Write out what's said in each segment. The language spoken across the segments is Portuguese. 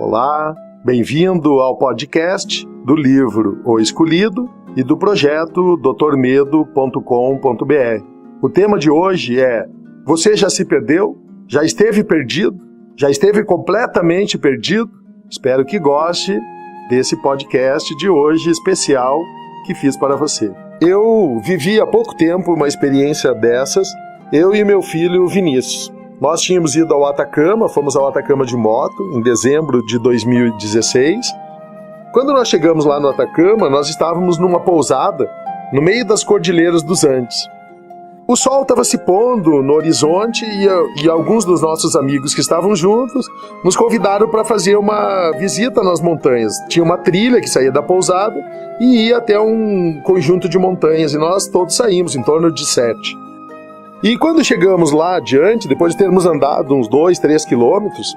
Olá, bem-vindo ao podcast do livro O Escolhido e do projeto drmedo.com.br. O tema de hoje é: você já se perdeu? Já esteve perdido? Já esteve completamente perdido? Espero que goste desse podcast de hoje especial que fiz para você. Eu vivi há pouco tempo uma experiência dessas, eu e meu filho Vinícius. Nós tínhamos ido ao Atacama, fomos ao Atacama de moto em dezembro de 2016. Quando nós chegamos lá no Atacama, nós estávamos numa pousada no meio das Cordilheiras dos Andes. O sol estava se pondo no horizonte e alguns dos nossos amigos que estavam juntos nos convidaram para fazer uma visita nas montanhas. Tinha uma trilha que saía da pousada e ia até um conjunto de montanhas, e nós todos saímos, em torno de 7. E quando chegamos lá adiante, depois de termos andado uns 2, 3 quilômetros,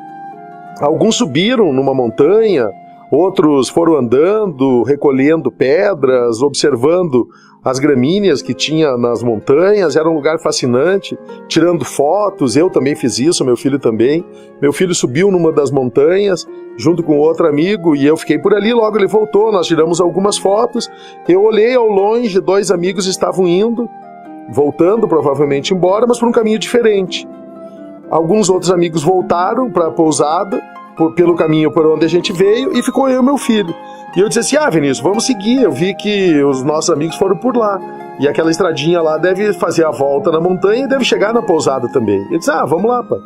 alguns subiram numa montanha, outros foram andando, recolhendo pedras, observando as gramíneas que tinha nas montanhas. Era um lugar fascinante, tirando fotos. Eu também fiz isso, meu filho também. Meu filho subiu numa das montanhas junto com outro amigo e eu fiquei por ali. Logo ele voltou, nós tiramos algumas fotos. Eu olhei ao longe, 2 amigos estavam indo, voltando provavelmente embora, mas por um caminho diferente. Alguns outros amigos voltaram para a pousada pelo caminho por onde a gente veio, e ficou eu e meu filho. E eu disse assim: Vinícius, vamos seguir. Eu vi que os nossos amigos foram por lá, e aquela estradinha lá deve fazer a volta na montanha e deve chegar na pousada também. Ele disse: vamos lá, pai.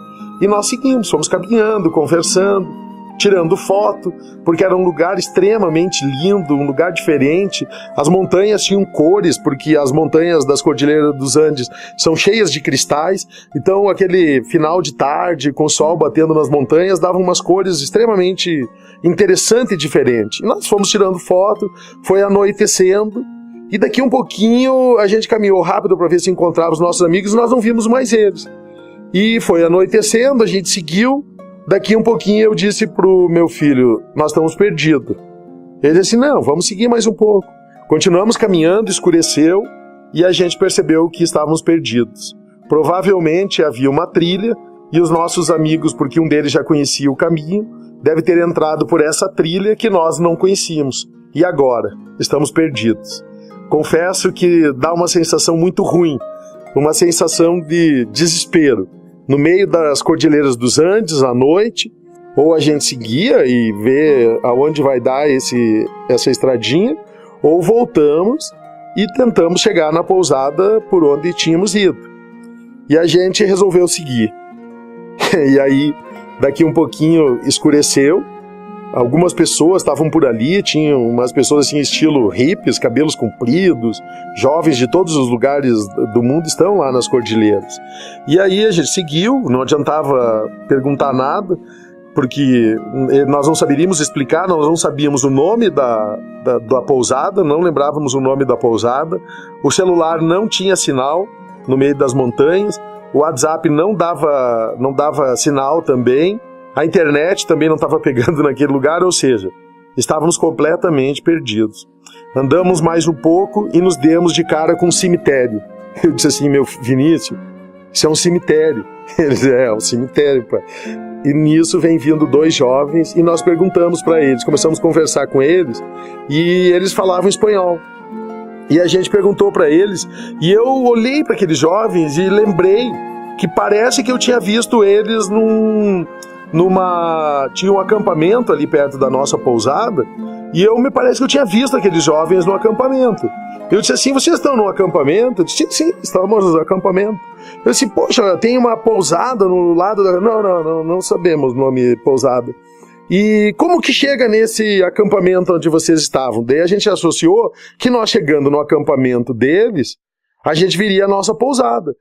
E nós seguimos, fomos caminhando, conversando, tirando foto, porque era um lugar extremamente lindo, um lugar diferente. As montanhas tinham cores, porque as montanhas das Cordilheiras dos Andes são cheias de cristais, então aquele final de tarde, com o sol batendo nas montanhas, dava umas cores extremamente interessantes e diferentes. E nós fomos tirando foto, foi anoitecendo, e daqui um pouquinho a gente caminhou rápido para ver se encontrava os nossos amigos, e nós não vimos mais eles. E foi anoitecendo, a gente seguiu. Daqui um pouquinho eu disse pro meu filho: nós estamos perdidos. Ele disse: não, vamos seguir mais um pouco. Continuamos caminhando, escureceu e a gente percebeu que estávamos perdidos. Provavelmente havia uma trilha e os nossos amigos, porque um deles já conhecia o caminho, deve ter entrado por essa trilha que nós não conhecíamos. E agora? Estamos perdidos. Confesso que dá uma sensação muito ruim, uma sensação de desespero. No meio das Cordilheiras dos Andes, à noite, ou a gente seguia e vê aonde vai dar essa estradinha, ou voltamos e tentamos chegar na pousada por onde tínhamos ido. E a gente resolveu seguir. E aí, daqui um pouquinho escureceu, algumas pessoas estavam por ali, tinham umas pessoas assim, estilo hippies, cabelos compridos, jovens de todos os lugares do mundo estão lá nas cordilheiras. E aí a gente seguiu, não adiantava perguntar nada, porque nós não saberíamos explicar, nós não sabíamos o nome da pousada, não lembrávamos o nome da pousada, o celular não tinha sinal no meio das montanhas, o WhatsApp não dava sinal também, a internet também não estava pegando naquele lugar, ou seja, estávamos completamente perdidos. Andamos mais um pouco e nos demos de cara com um cemitério. Eu disse assim: meu Vinícius, isso é um cemitério. Ele disse: é um cemitério, pai. E nisso vem vindo 2 jovens e nós perguntamos para eles, começamos a conversar com eles e eles falavam espanhol. E a gente perguntou para eles e eu olhei para aqueles jovens e lembrei que parece que eu tinha visto eles tinha um acampamento ali perto da nossa pousada, e me parece que eu tinha visto aqueles jovens no acampamento. Eu disse assim: vocês estão no acampamento? Eu disse: sim, estamos no acampamento. Eu disse: poxa, tem uma pousada no lado da... Não sabemos o nome pousada. E como que chega nesse acampamento onde vocês estavam? Daí a gente associou que nós chegando no acampamento deles, a gente viria a nossa pousada.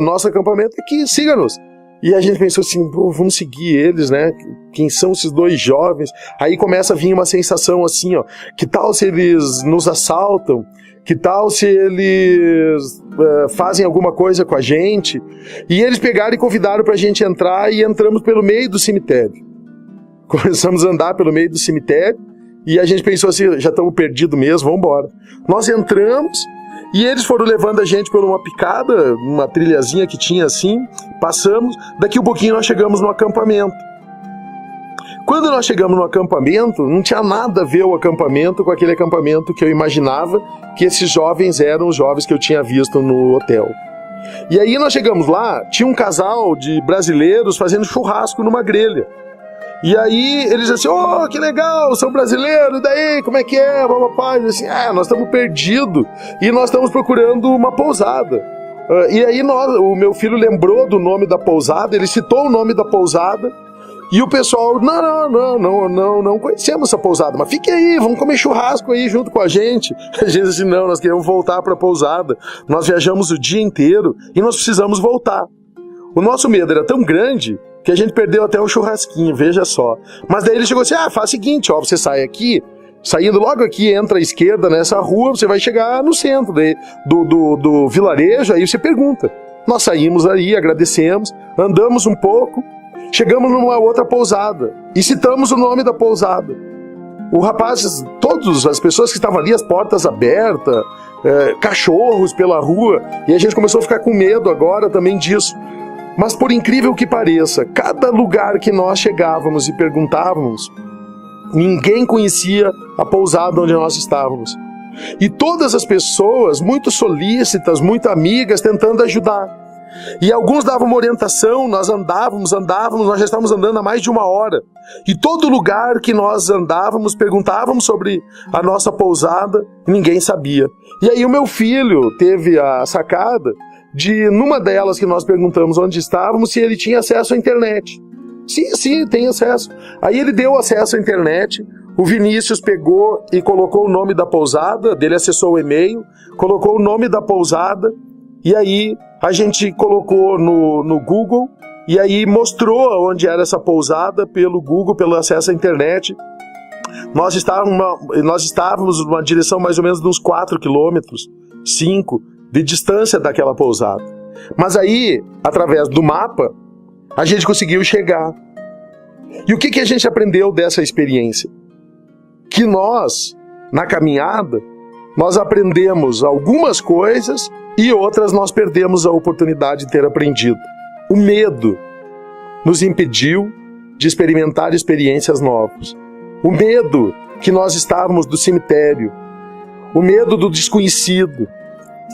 Nosso acampamento aqui, siga-nos. E a gente pensou assim: vamos seguir eles, né? Quem são esses 2 jovens? Aí começa a vir uma sensação assim, que tal se eles nos assaltam? Que tal se eles fazem alguma coisa com a gente? E eles pegaram e convidaram pra gente entrar, e entramos pelo meio do cemitério. Começamos a andar pelo meio do cemitério e a gente pensou assim: já estamos perdidos mesmo, vamos embora. Nós entramos E eles foram levando a gente por uma picada, uma trilhazinha que tinha assim, passamos, daqui um pouquinho nós chegamos no acampamento. Quando nós chegamos no acampamento, não tinha nada a ver o acampamento com aquele acampamento que eu imaginava que esses jovens eram os jovens que eu tinha visto no hotel. E aí nós chegamos lá, tinha um casal de brasileiros fazendo churrasco numa grelha. E aí eles assim, oh, que legal, são brasileiros, e daí, como é que é, papai? Assim, nós estamos perdidos e nós estamos procurando uma pousada. E aí o meu filho lembrou do nome da pousada, ele citou o nome da pousada, e o pessoal, não conhecemos essa pousada, mas fique aí, vamos comer churrasco aí junto com a gente. A gente disse, não, nós queremos voltar para a pousada, nós viajamos o dia inteiro e nós precisamos voltar. O nosso medo era tão grande que a gente perdeu até o churrasquinho, veja só. Mas daí ele chegou assim, faz o seguinte, ó, você sai aqui, saindo logo aqui, entra à esquerda nessa rua, você vai chegar no centro do vilarejo, aí você pergunta. Nós saímos aí, agradecemos, andamos um pouco, chegamos numa outra pousada e citamos o nome da pousada. O rapaz, todas as pessoas que estavam ali, as portas abertas, cachorros pela rua, e a gente começou a ficar com medo agora também disso. Mas por incrível que pareça, cada lugar que nós chegávamos e perguntávamos, ninguém conhecia a pousada onde nós estávamos. E todas as pessoas, muito solícitas, muito amigas, tentando ajudar. E alguns davam uma orientação, nós andávamos, nós já estávamos andando há mais de 1 hora. E todo lugar que nós andávamos, perguntávamos sobre a nossa pousada, ninguém sabia. E aí o meu filho teve a sacada de, numa delas que nós perguntamos onde estávamos, se ele tinha acesso à internet. Sim, tem acesso. Aí ele deu acesso à internet, o Vinícius pegou e colocou o nome da pousada, dele acessou o e-mail, colocou o nome da pousada, e aí a gente colocou no Google, e aí mostrou onde era essa pousada pelo Google, pelo acesso à internet. Nós estávamos numa direção mais ou menos de uns 4 quilômetros, 5 de distância daquela pousada. Mas aí, através do mapa, a gente conseguiu chegar. E o que a gente aprendeu dessa experiência? Que nós, na caminhada, nós aprendemos algumas coisas e outras nós perdemos a oportunidade de ter aprendido. O medo nos impediu de experimentar experiências novas. O medo que nós estávamos do cemitério, o medo do desconhecido,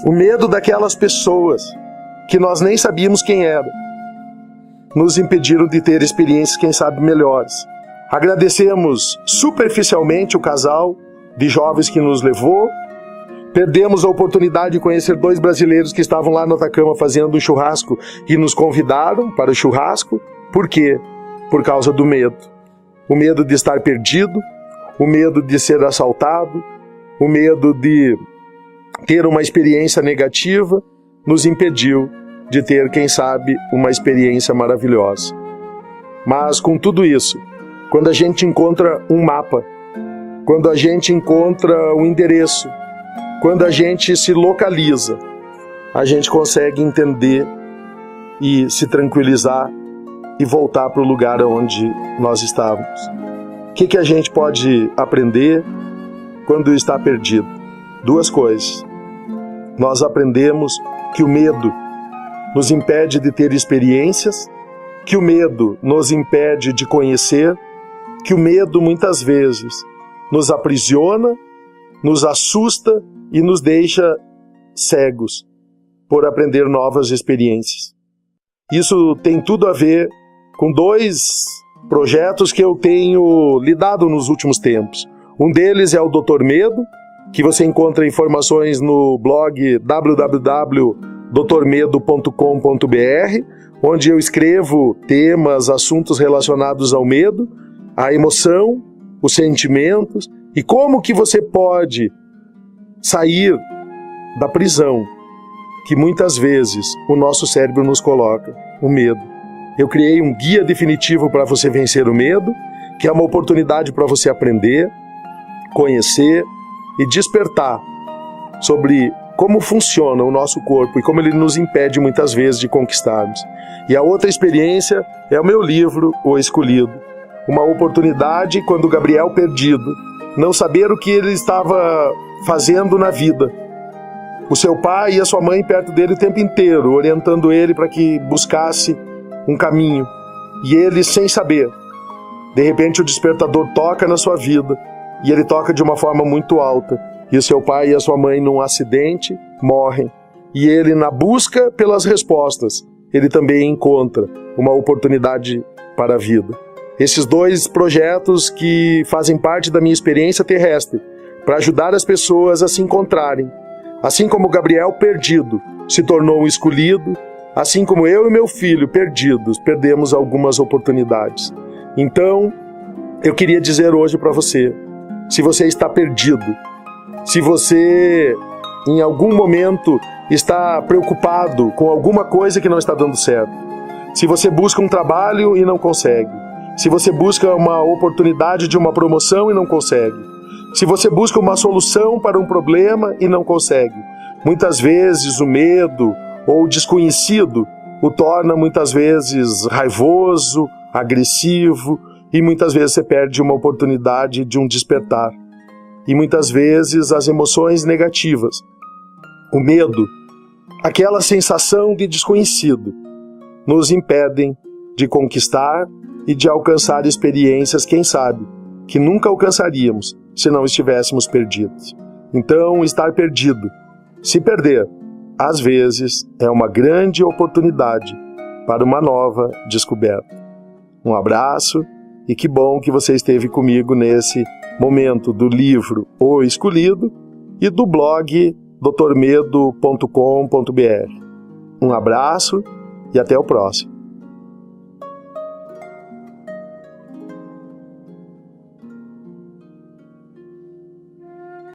o medo daquelas pessoas que nós nem sabíamos quem eram, nos impediram de ter experiências, quem sabe, melhores. Agradecemos superficialmente o casal de jovens que nos levou, perdemos a oportunidade de conhecer 2 brasileiros que estavam lá no Atacama fazendo um churrasco e nos convidaram para o churrasco. Por quê? Por causa do medo. O medo de estar perdido, o medo de ser assaltado, o medo de ter uma experiência negativa nos impediu de ter, quem sabe, uma experiência maravilhosa. Mas com tudo isso, quando a gente encontra um mapa, quando a gente encontra um endereço, quando a gente se localiza, a gente consegue entender e se tranquilizar e voltar para o lugar onde nós estávamos. O que a gente pode aprender quando está perdido? 2 coisas. Nós aprendemos que o medo nos impede de ter experiências, que o medo nos impede de conhecer, que o medo muitas vezes nos aprisiona, nos assusta e nos deixa cegos por aprender novas experiências. Isso tem tudo a ver com 2 projetos que eu tenho lidado nos últimos tempos. Um deles é o Dr. Medo, que você encontra informações no blog www.drmedo.com.br, onde eu escrevo temas, assuntos relacionados ao medo, à emoção, os sentimentos e como que você pode sair da prisão que muitas vezes o nosso cérebro nos coloca, o medo. Eu criei um guia definitivo para você vencer o medo, que é uma oportunidade para você aprender, conhecer e despertar sobre como funciona o nosso corpo e como ele nos impede muitas vezes de conquistarmos. E a outra experiência é o meu livro, O Escolhido. Uma oportunidade quando Gabriel, perdido, não saber o que ele estava fazendo na vida. o seu pai e a sua mãe perto dele o tempo inteiro, orientando ele para que buscasse um caminho. E ele, sem saber, de repente o despertador toca na sua vida, e ele toca de uma forma muito alta. E o seu pai e a sua mãe, num acidente, morrem. E ele, na busca pelas respostas, ele também encontra uma oportunidade para a vida. Esses dois projetos que fazem parte da minha experiência terrestre, para ajudar as pessoas a se encontrarem. Assim como Gabriel, perdido, se tornou um escolhido, assim como eu e meu filho, perdidos, perdemos algumas oportunidades. Então, eu queria dizer hoje para você, se você está perdido, se você em algum momento está preocupado com alguma coisa que não está dando certo, se você busca um trabalho e não consegue, se você busca uma oportunidade de uma promoção e não consegue, se você busca uma solução para um problema e não consegue, muitas vezes o medo ou o desconhecido o torna muitas vezes raivoso, agressivo, e muitas vezes você perde uma oportunidade de um despertar. E muitas vezes as emoções negativas, o medo, aquela sensação de desconhecido, nos impedem de conquistar e de alcançar experiências, quem sabe, que nunca alcançaríamos se não estivéssemos perdidos. Então, estar perdido, se perder, às vezes é uma grande oportunidade para uma nova descoberta. Um abraço e que bom que você esteve comigo nesse momento do livro O Escolhido e do blog drmedo.com.br. Um abraço e até o próximo.